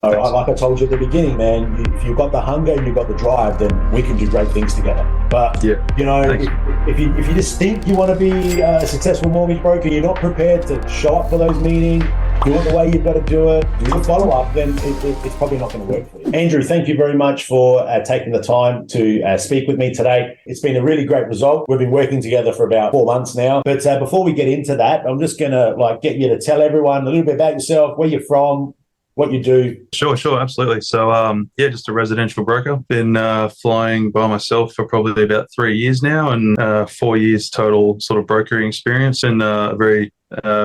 Thanks. Like I told you at the beginning, man, if you've got the hunger and you've got the drive, then we can do great things together. But, Yeah, thanks. if you just think you want to be a successful mortgage broker, you're not prepared to show up for those meetings, do it the way you've got to do it, do the follow-up, then it's probably not going to work for you. Andrew, thank you very much for taking the time to speak with me today. It's been a really great result. We've been working together for about 4 months now. But before we get into that, I'm just going to get you to tell everyone a little bit about yourself, where you're from, what you do. Sure, absolutely. So, just a residential broker. Been flying by myself for probably about 3 years now, and 4 years total sort of brokering experience, and a very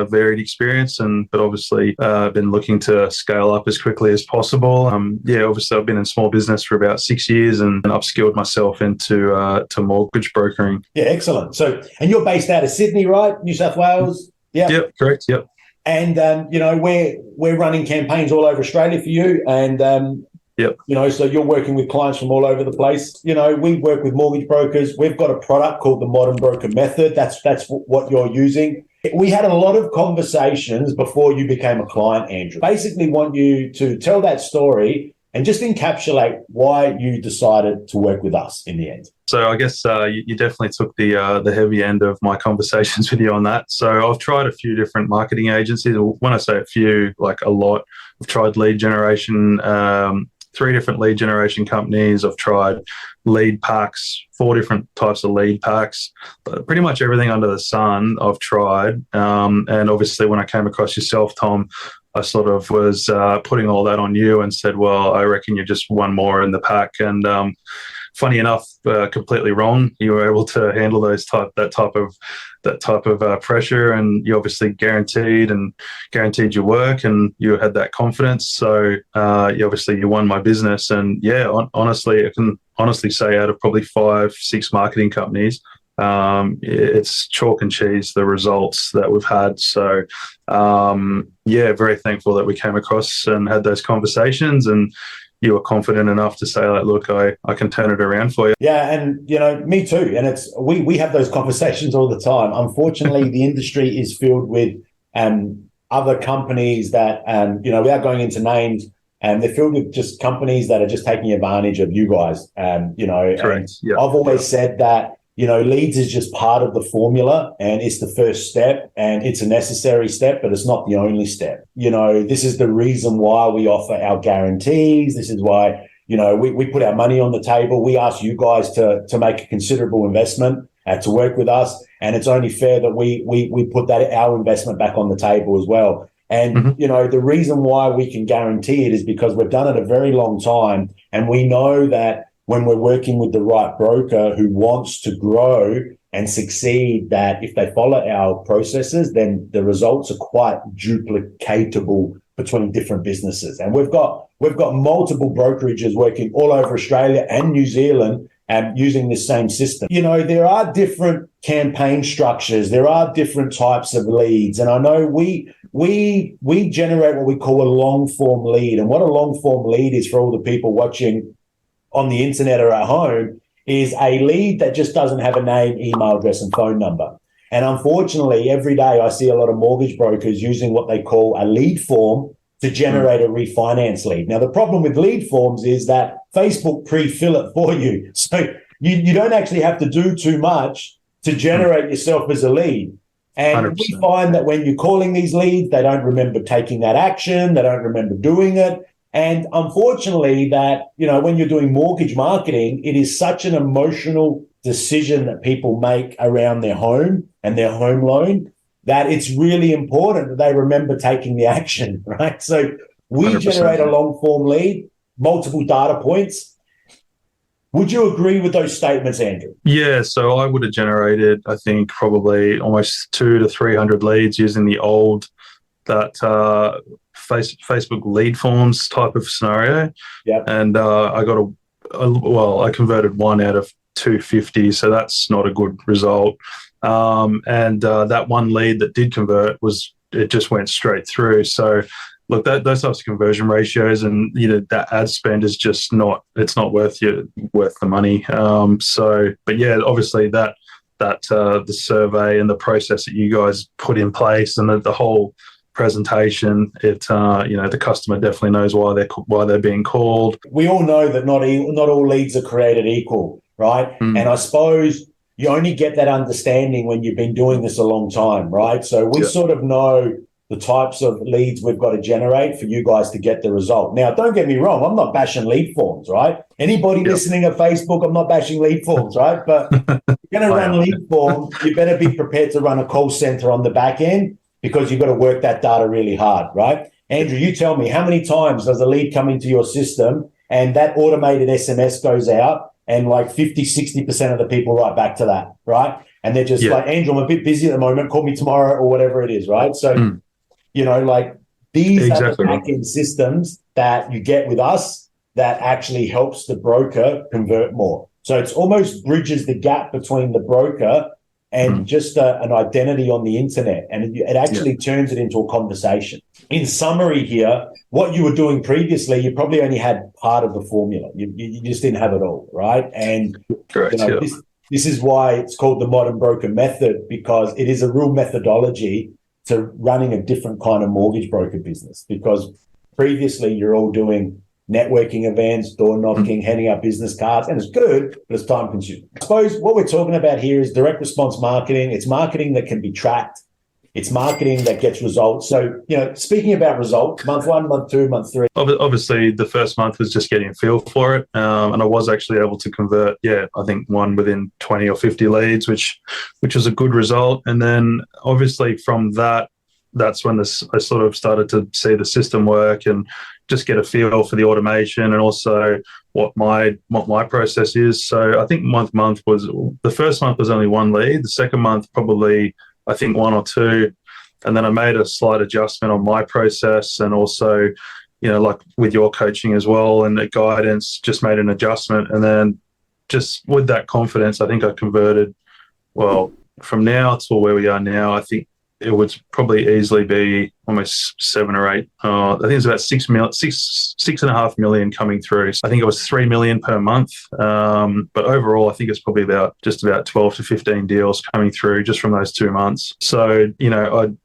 varied experience. But obviously, been looking to scale up as quickly as possible. Obviously, I've been in small business for about 6 years and upskilled myself into to mortgage brokering. Yeah, excellent. So, and you're based out of Sydney, right? New South Wales. Yeah. Yep, correct. Yep. And we're running campaigns all over Australia for you, and Yep. So you're working with clients from all over the place. We work with mortgage brokers. We've got a product called the Modern Broker Method. That's what you're using. We had a lot of conversations before you became a client, Andrew. Basically, want you to tell that story and just encapsulate why you decided to work with us in the end. So I guess you definitely took the heavy end of my conversations with you on that. So I've tried a few different marketing agencies. When I say a few, like a lot, I've tried lead generation, 3 different lead generation companies. I've tried lead packs, 4 different types of lead packs. But pretty much everything under the sun I've tried. And obviously when I came across yourself, Tom, I sort of was putting all that on you and said, well, I reckon you're just one more in the pack. And funny enough, completely wrong. You were able to handle that type of pressure, and you obviously guaranteed your work, and you had that confidence. So you won my business. And honestly, I can honestly say out of probably 5-6 marketing companies, it's chalk and cheese, the results that we've had. So very thankful that we came across and had those conversations, and you were confident enough to say, like, look, I can turn it around for you. Yeah, and me too. And it's we have those conversations all the time. Unfortunately, the industry is filled with other companies that without going into names, and they're filled with just companies that are just taking advantage of you guys. Correct. Yep. I've always said that leads is just part of the formula, and it's the first step, and it's a necessary step, but it's not the only step. This is the reason why we offer our guarantees. This is why, we put our money on the table. We ask you guys to make a considerable investment to work with us. And it's only fair that we put our investment back on the table as well. And, the reason why we can guarantee it is because we've done it a very long time. And we know that when we're working with the right broker who wants to grow and succeed, that if they follow our processes, then the results are quite duplicatable between different businesses. And we've got multiple brokerages working all over Australia and New Zealand and using this same system. There are different campaign structures. There are different types of leads. And I know we generate what we call a long form lead. And what a long form lead is, for all the people watching on the internet or at home, is a lead that just doesn't have a name, email address, and phone number. And unfortunately, every day I see a lot of mortgage brokers using what they call a lead form to generate a refinance lead. Now, the problem with lead forms is that Facebook pre-fill it for you. So you don't actually have to do too much to generate yourself as a lead. And 100%. we find that when you're calling these leads, they don't remember taking that action. They don't remember doing it. And unfortunately, that, when you're doing mortgage marketing, it is such an emotional decision that people make around their home and their home loan that it's really important that they remember taking the action, right? So we 100%. generate a long form lead, multiple data points. Would you agree with those statements, Andrew? Yeah, so I would have generated, I think, probably almost 200 to 300 leads using the old Facebook lead forms type of scenario. Yeah. And I got I converted 1 out of 250, so that's not a good result. And that one lead that did convert it just went straight through. So look, those types of conversion ratios and that ad spend is just it's not worth the money. But yeah, obviously the survey and the process that you guys put in place and the whole presentation. The customer definitely knows why they're being called. We all know that not all leads are created equal, right? And I suppose you only get that understanding when you've been doing this a long time, right? So we sort of know the types of leads we've got to generate for you guys to get the result. Now, don't get me wrong, I'm not bashing lead forms, right? Anybody listening at Facebook, I'm not bashing lead forms, right? But if you're going to run lead form, you better be prepared to run a call center on the back end, because you've got to work that data really hard, right? Andrew, you tell me, how many times does a lead come into your system and that automated SMS goes out and like 50, 60% of the people write back to that, right? And they're just like, Andrew, I'm a bit busy at the moment, call me tomorrow or whatever it is, right? So, like these are the back-end systems that you get with us that actually helps the broker convert more. So it's almost bridges the gap between the broker and just an identity on the internet. And it actually turns it into a conversation. In summary here, what you were doing previously, you probably only had part of the formula. You just didn't have it all, right? And correct, this is why it's called the Modern Broker Method, because it is a real methodology to running a different kind of mortgage broker business. Because previously you're all doing networking events, door knocking, handing out business cards, and it's good, but it's time consuming. I suppose what we're talking about here is direct response marketing. It's marketing that can be tracked. It's marketing that gets results. So, speaking about results, month 1, month 2, month 3. Obviously, the first month was just getting a feel for it. And I was actually able to convert, I think one within 20 or 50 leads, which was a good result. And then obviously from that's when I sort of started to see the system work and just get a feel for the automation and also what my process is. So I think the first month was only one lead. The second month, probably, I think 1 or 2. And then I made a slight adjustment on my process, and also, like with your coaching as well and the guidance, just made an adjustment. And then just with that confidence, I think I converted, from now to where we are now, I think it would probably easily be almost 7 or 8. I think it's about 6.5 million coming through. So I think it was 3 million per month. But overall, I think it's probably about 12 to 15 deals coming through just from those 2 months. So, I'm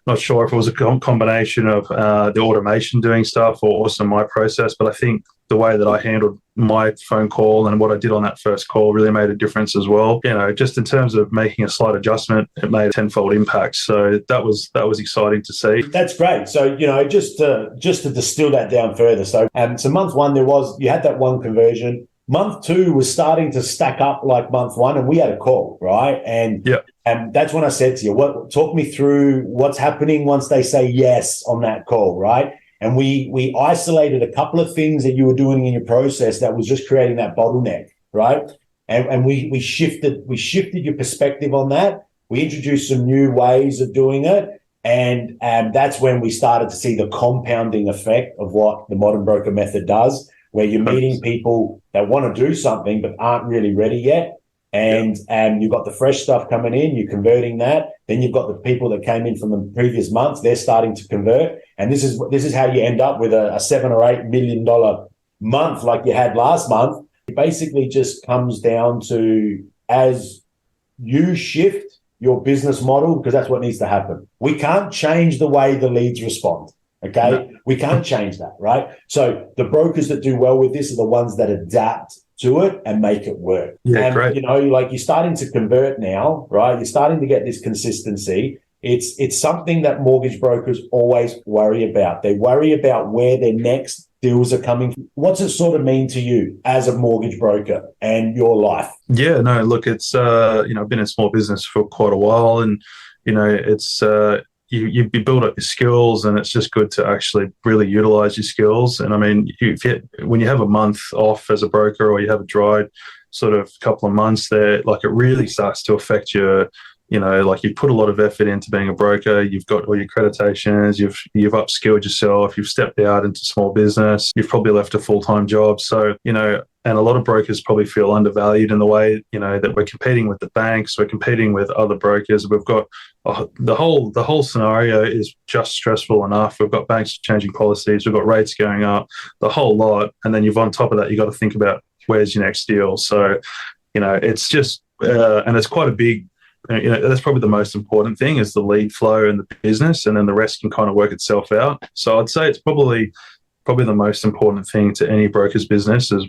not sure if it was a combination of the automation doing stuff or also my process, but I think the way that I handled my phone call and what I did on that first call really made a difference as well. Just in terms of making a slight adjustment, it made a tenfold impact. So that was exciting to see. That's great. So, just to distill that down further. So month 1, you had that one conversion. Month 2 was starting to stack up like month 1, and we had a call, right? And that's when I said to you, talk me through what's happening once they say yes on that call, right? And we isolated a couple of things that you were doing in your process that was just creating that bottleneck, right? And we shifted your perspective on that. We introduced some new ways of doing it. And that's when we started to see the compounding effect of what the Modern Broker Method does, where you're meeting people that want to do something but aren't really ready yet. And you've got the fresh stuff coming in, you're converting that. Then you've got the people that came in from the previous months, they're starting to convert. And this is how you end up with a $7 or $8 million month like you had last month. It basically just comes down to, as you shift your business model, because that's what needs to happen. We can't change the way the leads respond. Okay. No. We can't change that, right? So the brokers that do well with this are the ones that adapt to it and make it work. Yeah, and, great. You're starting to convert now, right? You're starting to get this consistency. It's something that mortgage brokers always worry about. They worry about where their next deals are coming from. What's it sort of mean to you as a mortgage broker and your life? Yeah, no, look, it's, I've been in small business for quite a while, and, it's, you build up your skills, and it's just good to actually really utilize your skills. And I mean, when you have a month off as a broker, or you have a dry sort of couple of months there, like it really starts to affect your, like you put a lot of effort into being a broker. You've got all your accreditations, you've upskilled yourself, you've stepped out into small business, you've probably left a full-time job. So, and a lot of brokers probably feel undervalued in the way, that we're competing with the banks, we're competing with other brokers. We've got the whole scenario is just stressful enough. We've got banks changing policies, we've got rates going up, the whole lot. And then on top of that, you've got to think about where's your next deal. So, it's just, and it's quite a big That's probably the most important thing is the lead flow and the business, and then the rest can kind of work itself out. So I'd say it's probably the most important thing to any broker's business is,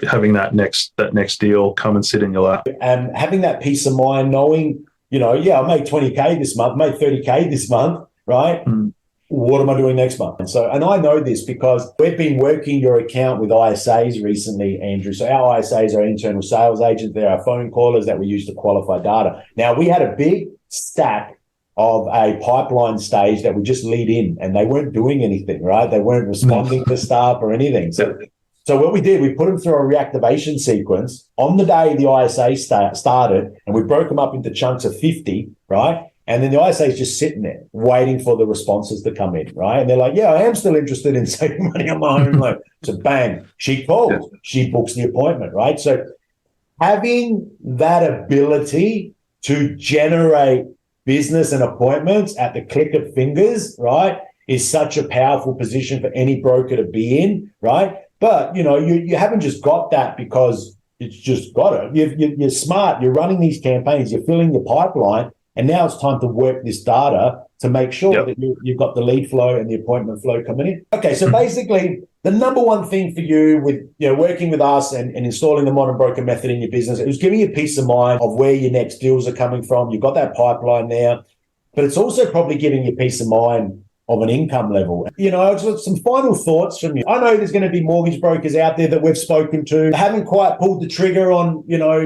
having that next deal come and sit in your lap. And having that peace of mind, knowing, I made 20K this month, made 30K this month, right? What am I doing next month? And I know this because we've been working your account with ISAs recently, Andrew. So our ISAs are internal sales agents. They're our phone callers that we use to qualify data. Now, we had a big stack of a pipeline stage that we just lead in, and they weren't doing anything, right? They weren't responding to stuff or anything. So what we did, we put them through a reactivation sequence on the day the ISA started, and we broke them up into chunks of 50, right? And then the ISA is just sitting there waiting for the responses to come in, right? And they're like, yeah, I am still interested in saving money on my home loan. So bang, she calls, she books the appointment, right? So having that ability to generate business and appointments at the click of fingers, right, is such a powerful position for any broker to be in, right? But, you haven't just got that because it's just got it. You're smart. You're running these campaigns. You're filling your pipeline. And now it's time to work this data to make sure that you've got the lead flow and the appointment flow coming in. Okay, so basically the number one thing for you with working with us and installing the Modern Broker method in your business, it was giving you peace of mind of where your next deals are coming from. You've got that pipeline there, but it's also probably giving you peace of mind of an income level. Just some final thoughts from you. I know there's going to be mortgage brokers out there that we've spoken to, haven't quite pulled the trigger on,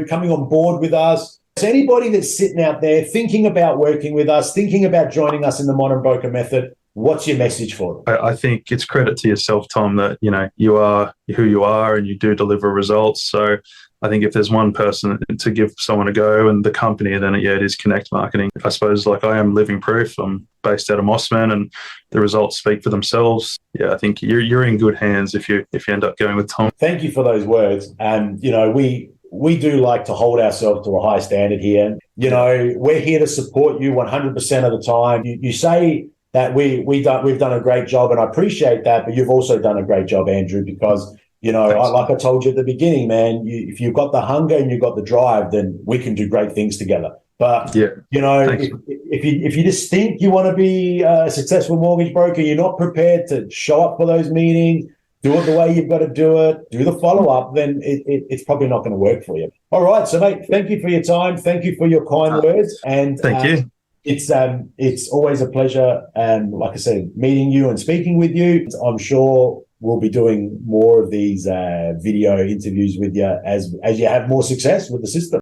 coming on board with us. So anybody that's sitting out there thinking about working with us, thinking about joining us in the Modern Broker method, what's your message for them? I think it's credit to yourself, Tom, that, you are who you are and you do deliver results. So I think if there's one person to give someone a go and the company, then it is Connect Marketing. I suppose I am living proof. I'm based out of Mossman and the results speak for themselves. Yeah, I think you're in good hands if you end up going with Tom. Thank you for those words. And, we do like to hold ourselves to a high standard here. We're here to support you 100% of the time. You say that we've done a great job, and I appreciate that, but you've also done a great job, Andrew, because, like I told you at the beginning, man, if you've got the hunger and you've got the drive, then we can do great things together. But, if you just think you want to be a successful mortgage broker, you're not prepared to show up for those meetings, do it the way you've got to do it, do the follow-up, then it's probably not going to work for you. All right. So, mate, thank you for your time. Thank you for your kind words. And thank you. It's always a pleasure, like I said, meeting you and speaking with you. I'm sure we'll be doing more of these video interviews with you as you have more success with the system.